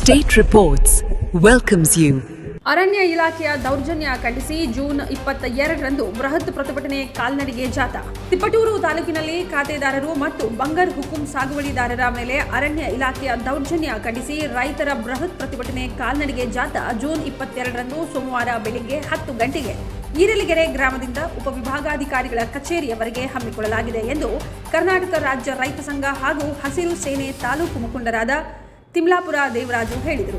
State Reports welcomes you. ಅರಣ್ಯ ಇಲಾಖೆಯ ದೌರ್ಜನ್ಯ ಖಂಡಿಸಿ ಜೂನ್ 22ರಂದು ಬೃಹತ್ ಪ್ರತಿಭಟನೆ ಕಾಲ್ನಡಿಗೆ ಜಾಥಾ. ತಿಪಟೂರು ತಾಲೂಕಿನಲ್ಲಿ ಖಾತೆದಾರರು ಮತ್ತು ಬಂಗರ್ ಹುಕುಂ ಸಾಗುವಳಿದಾರರ ಮೇಲೆ ಅರಣ್ಯ ಇಲಾಖೆಯ ದೌರ್ಜನ್ಯ ಖಂಡಿಸಿ ರೈತರ ಬೃಹತ್ ಪ್ರತಿಭಟನೆ ಕಾಲ್ನಡಿಗೆ ಜಾಥಾ ಜೂನ್ 22ರಂದು ಸೋಮವಾರ ಬೆಳಿಗ್ಗೆ 10 ಗಂಟೆಗೆ ಈರಲಿಗೆರೆ ಗ್ರಾಮದಿಂದ ಉಪವಿಭಾಗಾಧಿಕಾರಿಗಳ ಕಚೇರಿಯವರೆಗೆ ಹಮ್ಮಿಕೊಳ್ಳಲಾಗಿದೆ ಎಂದು ಕರ್ನಾಟಕ ರಾಜ್ಯ ರೈತ ಸಂಘ ಹಾಗೂ ಹಸಿರು ಸೇನೆ ತಾಲೂಕು ಮುಖಂಡರಾದ ತಿಮ್ಲಾಪುರ ದೇವರಾಜು ಹೇಳಿದರು.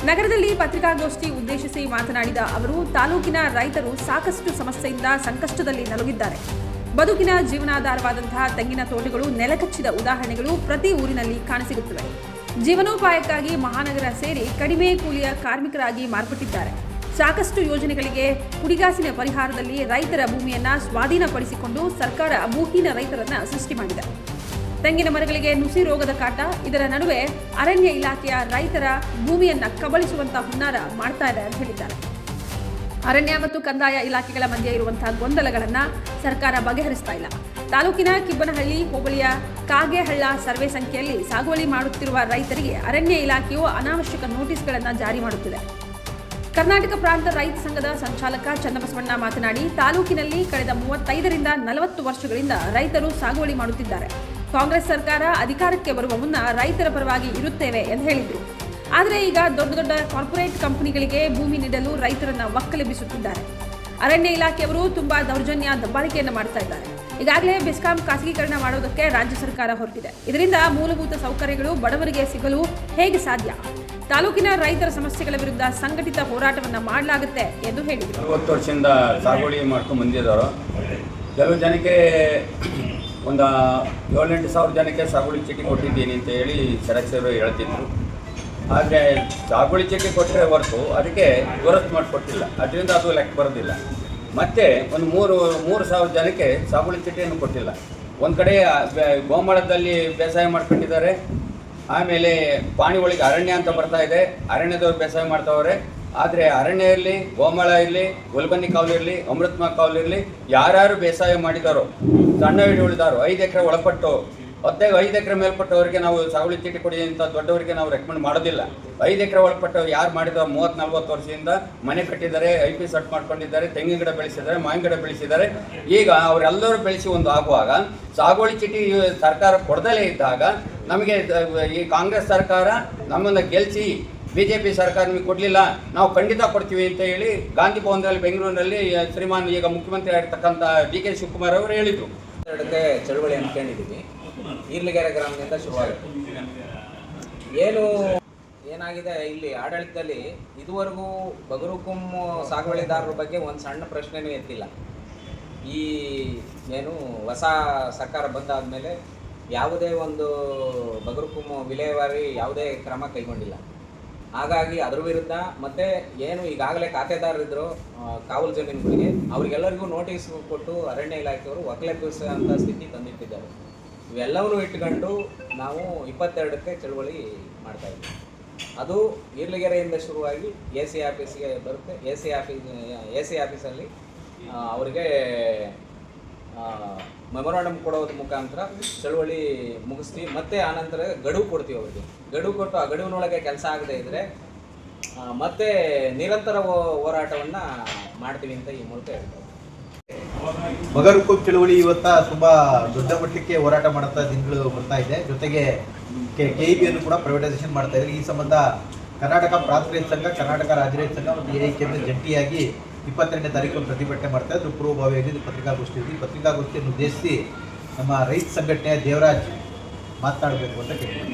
ನಗರದಲ್ಲಿ ಪತ್ರಿಕಾಗೋಷ್ಠಿ ಉದ್ದೇಶಿಸಿ ಮಾತನಾಡಿದ ಅವರು, ತಾಲೂಕಿನ ರೈತರು ಸಾಕಷ್ಟು ಸಮಸ್ಯೆಯಿಂದ ಸಂಕಷ್ಟದಲ್ಲಿ ನಲುಗಿದ್ದಾರೆ. ಬದುಕಿನ ಜೀವನಾಧಾರವಾದಂತಹ ತೆಂಗಿನ ತೋಟಗಳು ನೆಲಕಚ್ಚಿದ ಉದಾಹರಣೆಗಳು ಪ್ರತಿ ಊರಿನಲ್ಲಿ ಕಾಣಸಿಗುತ್ತವೆ. ಜೀವನೋಪಾಯಕ್ಕಾಗಿ ಮಹಾನಗರ ಸೇರಿ ಕಡಿಮೆ ಕೂಲಿಯ ಕಾರ್ಮಿಕರಾಗಿ ಮಾರ್ಪಟ್ಟಿದ್ದಾರೆ. ಸಾಕಷ್ಟು ಯೋಜನೆಗಳಿಗೆ ಕುಡಿಗಾಸಿನ ಪರಿಹಾರದಲ್ಲಿ ರೈತರ ಭೂಮಿಯನ್ನ ಸ್ವಾಧೀನಪಡಿಸಿಕೊಂಡು ಸರ್ಕಾರ ಭೂಹೀನ ರೈತರನ್ನ ಸೃಷ್ಟಿ ಮಾಡಿದೆ. ತೆಂಗಿನ ಮರಗಳಿಗೆ ನುಸಿ ರೋಗದ ಕಾಟ. ಇದರ ನಡುವೆ ಅರಣ್ಯ ಇಲಾಖೆಯ ರೈತರ ಭೂಮಿಯನ್ನ ಕಬಳಿಸುವಂತಹ ಹುನ್ನಾರ ಮಾಡ್ತಾ ಇದೆ ಅಂತ ಹೇಳಿದ್ದಾರೆ. ಅರಣ್ಯ ಮತ್ತು ಕಂದಾಯ ಇಲಾಖೆಗಳ ಮಧ್ಯೆ ಇರುವಂತಹ ಗೊಂದಲಗಳನ್ನ ಸರ್ಕಾರ ಬಗೆಹರಿಸ್ತಾ ಇಲ್ಲ. ತಾಲೂಕಿನ ಕಿಬ್ಬನಹಳ್ಳಿ ಹೋಬಳಿಯ ಕಾಗೆಹಳ್ಳ ಸರ್ವೆ ಸಂಖ್ಯೆಯಲ್ಲಿ ಸಾಗುವಳಿ ಮಾಡುತ್ತಿರುವ ರೈತರಿಗೆ ಅರಣ್ಯ ಇಲಾಖೆಯು ಅನಾವಶ್ಯಕ ನೋಟಿಸ್ಗಳನ್ನು ಜಾರಿ ಮಾಡುತ್ತಿದೆ. ಕರ್ನಾಟಕ ಪ್ರಾಂತ ರೈತ ಸಂಘದ ಸಂಚಾಲಕ ಚನ್ನಬಸವಣ್ಣ ಮಾತನಾಡಿ, ತಾಲೂಕಿನಲ್ಲಿ ಕಳೆದ 35ರಿಂದ 40 ವರ್ಷಗಳಿಂದ ರೈತರು ಸಾಗುವಳಿ ಮಾಡುತ್ತಿದ್ದಾರೆ. ಕಾಂಗ್ರೆಸ್ ಸರ್ಕಾರ ಅಧಿಕಾರಕ್ಕೆ ಬರುವ ಮುನ್ನ ರೈತರ ಪರವಾಗಿ ಇರುತ್ತೇವೆ ಎಂದು ಹೇಳಿದರು. ಆದರೆ ಈಗ ದೊಡ್ಡ ದೊಡ್ಡ ಕಾರ್ಪೊರೇಟ್ ಕಂಪನಿಗಳಿಗೆ ಭೂಮಿ ನೀಡಲು ರೈತರನ್ನ ಒಕ್ಕಲೆಬ್ಬಿಸುತ್ತಿದ್ದಾರೆ. ಅರಣ್ಯ ಇಲಾಖೆಯವರು ತುಂಬಾ ದೌರ್ಜನ್ಯ ದಬ್ಬಾಳಿಕೆಯನ್ನು ಮಾಡ್ತಾ ಇದ್ದಾರೆ. ಈಗಾಗಲೇ ಬೆಸ್ಕಾಂ ಖಾಸಗೀಕರಣ ಮಾಡುವುದಕ್ಕೆ ರಾಜ್ಯ ಸರ್ಕಾರ ಹೊರಟಿದೆ. ಇದರಿಂದ ಮೂಲಭೂತ ಸೌಕರ್ಯಗಳು ಬಡವರಿಗೆ ಸಿಗಲು ಹೇಗೆ ಸಾಧ್ಯ? ತಾಲೂಕಿನ ರೈತರ ಸಮಸ್ಯೆಗಳ ವಿರುದ್ಧ ಸಂಘಟಿತ ಹೋರಾಟವನ್ನು ಮಾಡಲಾಗುತ್ತೆ ಎಂದು ಹೇಳಿದರು. 40 ವರ್ಷದಿಂದ ಸಾಗುವಳಿ ಮಾಡ್ಕೊಂಡು ಬಂದಿದ್ದಾರೆ. ಕೆಲವು ಜನಕ್ಕೆ ಒಂದು 7-8 ಸಾವಿರ ಜನಕ್ಕೆ ಸಾಗುವಳಿ ಚೀಟಿ ಕೊಟ್ಟಿದ್ದೀನಿ ಅಂತ ಹೇಳಿ ಸದಸ್ಯರು ಹೇಳ್ತಿದ್ರು. ಆದರೆ ಸಾಗುವಳಿ ಚೀಟಿ ಕೊಟ್ಟರೆ ಹೊರತು ಅದಕ್ಕೆ ದುರಸ್ತು ಮಾಡಿಕೊಟ್ಟಿಲ್ಲ. ಅದರಿಂದ ಅದು ಲೆಕ್ಕ ಬರೋದಿಲ್ಲ. ಮತ್ತು ಒಂದು 3,000 ಜನಕ್ಕೆ ಸಾಗುವಳಿ ಚೀಟಿಯನ್ನು ಕೊಟ್ಟಿಲ್ಲ. ಒಂದು ಕಡೆ ಗೋಮಾಳದಲ್ಲಿ ಬೇಸಾಯ ಮಾಡ್ಕೊಂಡಿದ್ದಾರೆ. ಆಮೇಲೆ ಪಾಣಿ ಒಳಗೆ ಅರಣ್ಯ ಅಂತ ಬರ್ತಾ ಇದೆ, ಅರಣ್ಯದವ್ರು ಬೇಸಾಯ ಮಾಡ್ತಾವ್ರೆ. ಆದರೆ ಅರಣ್ಯ ಇರಲಿ, ಗೋಮಾಳ ಇರಲಿ, ಗುಲ್ಬನ್ನಿ ಕಾವಲು ಇರಲಿ, ಅಮೃತಮ ಕಾವಲು ಇರಲಿ, ಯಾರ್ಯಾರು ಬೇಸಾಯ ಮಾಡಿದಾರೋ, ಸಣ್ಣ ಹಿಡಿದಾರೋ, 5 ಎಕರೆ ಒಳಪಟ್ಟು 5 ಎಕರೆ ಮೇಲ್ಪಟ್ಟವರಿಗೆ ನಾವು ಸಾಗುವಳಿ ಚೀಟಿ ಕೊಡಿ ಅಂತ ದೊಡ್ಡವರಿಗೆ ನಾವು ರೆಕಮೆಂಡ್ ಮಾಡೋದಿಲ್ಲ. 5 ಎಕರೆ ಒಳಪಟ್ಟು ಯಾರು ಮಾಡಿದ 30-40 ವರ್ಷದಿಂದ ಮನೆ ಕಟ್ಟಿದ್ದಾರೆ, IP ಸೆಟ್ ಮಾಡ್ಕೊಂಡಿದ್ದಾರೆ, ತೆಂಗಿನ ಗಿಡ ಬೆಳೆಸಿದ್ದಾರೆ, ಮಾವಿನ ಗಿಡ ಬೆಳೆಸಿದ್ದಾರೆ. ಈಗ ಅವರೆಲ್ಲರೂ ಬೆಳೆಸಿ ಒಂದು ಆಗುವಾಗ ಸಾಗುವಳಿ ಚೀಟಿ ಸರ್ಕಾರ ಕೊಡದಲೇ ಇದ್ದಾಗ ನಮಗೆ ಈ ಕಾಂಗ್ರೆಸ್ ಸರ್ಕಾರ ನಮ್ಮನ್ನು ಗೆಲ್ಲಿಸಿ BJP ಸರ್ಕಾರ ನಿಮಗೆ ಕೊಡಲಿಲ್ಲ, ನಾವು ಖಂಡಿತ ಕೊಡ್ತೀವಿ ಅಂತ ಹೇಳಿ ಗಾಂಧಿ ಭವನದಲ್ಲಿ ಬೆಂಗಳೂರಿನಲ್ಲಿ ಶ್ರೀಮಾನ್ ಈಗ ಮುಖ್ಯಮಂತ್ರಿ ಆಗಿರ್ತಕ್ಕಂಥ DK ಶಿವಕುಮಾರ್ ಅವರು ಹೇಳಿದರು. ಚಳವಳಿ ಅಂದ್ಕೊಂಡಿದ್ದೀವಿ. ಈರ್ಲಿಗೆರೆ ಗ್ರಾಮದಿಂದ ಶುರುವಾಗುತ್ತೆ. ಏನಾಗಿದೆ ಇಲ್ಲಿ ಆಡಳಿತದಲ್ಲಿ ಇದುವರೆಗೂ ಬಗರುಕುಂ ಸಾಗುವಳಿದಾರರ ಬಗ್ಗೆ ಒಂದು ಸಣ್ಣ ಪ್ರಶ್ನೆನೂ ಎತ್ತಿಲ್ಲ. ಈ ಹೊಸ ಸರ್ಕಾರ ಬಂದಾದಮೇಲೆ ಯಾವುದೇ ಒಂದು ಬಗರುಕುಂ ವಿಲೇವಾರಿ ಯಾವುದೇ ಕ್ರಮ ಕೈಗೊಂಡಿಲ್ಲ. ಹಾಗಾಗಿ ಅದ್ರ ವಿರುದ್ಧ ಮತ್ತು ಈಗಾಗಲೇ ಖಾತೆದಾರರಿದ್ದರು ಕಾವಲು ಜಮೀನುಗಳಿಗೆ, ಅವರಿಗೆಲ್ಲರಿಗೂ ನೋಟಿಸ್ ಕೊಟ್ಟು ಅರಣ್ಯ ಇಲಾಖೆಯವರು ಒಕ್ಕಲೆಬ್ಬಿಸುವಂಥ ಸ್ಥಿತಿ ತಂದಿಟ್ಟಿದ್ದಾರೆ. ಇವೆಲ್ಲವನ್ನೂ ಇಟ್ಕೊಂಡು ನಾವು 22ಕ್ಕೆ ಚಳುವಳಿ ಮಾಡ್ತಾಯಿದ್ವಿ. ಅದು ಈರ್ಲಿಗೆರೆಯಿಂದ ಶುರುವಾಗಿ AC ಆಫೀಸ್ಗೆ ಬರುತ್ತೆ. AC ಆಫೀಸಲ್ಲಿ ಅವರಿಗೆ ಮೆಮೊರಾಂಡಮ್ ಕೊಡೋದ್ರ ಮುಖಾಂತರ ಚಳುವಳಿ ಮುಗಿಸ್ತೀವಿ. ಮತ್ತು ಆನಂತರ ಗಡುವು ಕೊಡ್ತೀವಿ ಅವರಿಗೆ. ಗಡುವು ಕೊಟ್ಟು ಆ ಗಡುವಿನೊಳಗೆ ಕೆಲಸ ಆಗದೇ ಇದ್ದರೆ ಮತ್ತೆ ನಿರಂತರ ಹೋರಾಟವನ್ನು ಮಾಡ್ತೀವಿ ಅಂತ ಈ ಮೂಲಕ ಹೇಳ್ತಾರೆ. ಬಗರುಕುಂ ಚಳುವಳಿ ಇವತ್ತ ತುಂಬ ದೊಡ್ಡ ಮಟ್ಟಕ್ಕೆ ಹೋರಾಟ ಮಾಡುತ್ತಾ ದಿನಗಳು ಬರ್ತಾ ಇದೆ. ಜೊತೆಗೆ KEBಯನ್ನು ಕೂಡ ಪ್ರೈವೇಟೈಸೇಷನ್ ಮಾಡ್ತಾ ಇದ್ದಾರೆ. ಈ ಸಂಬಂಧ ಕರ್ನಾಟಕ ಪ್ರಾಂತ ರೈತ ಸಂಘ, ಕರ್ನಾಟಕ ರಾಜ್ಯ ರೈತ ಸಂಘ ಮತ್ತು AIK ಜಂಟಿಯಾಗಿ 22ನೇ ತಾರೀಕು ಪ್ರತಿಭಟನೆ ಮಾಡ್ತಾ ಇದ್ದು ಪೂರ್ವಭಾವಿಯಾಗಿ ಪತ್ರಿಕಾಗೋಷ್ಠಿಯನ್ನು ಉದ್ದೇಶಿಸಿ ನಮ್ಮ ರೈತ ಸಂಘಟನೆಯ ದೇವರಾಜ್ ಮಾತನಾಡಬೇಕು ಅಂತ ಕೇಳ್ತೀವಿ.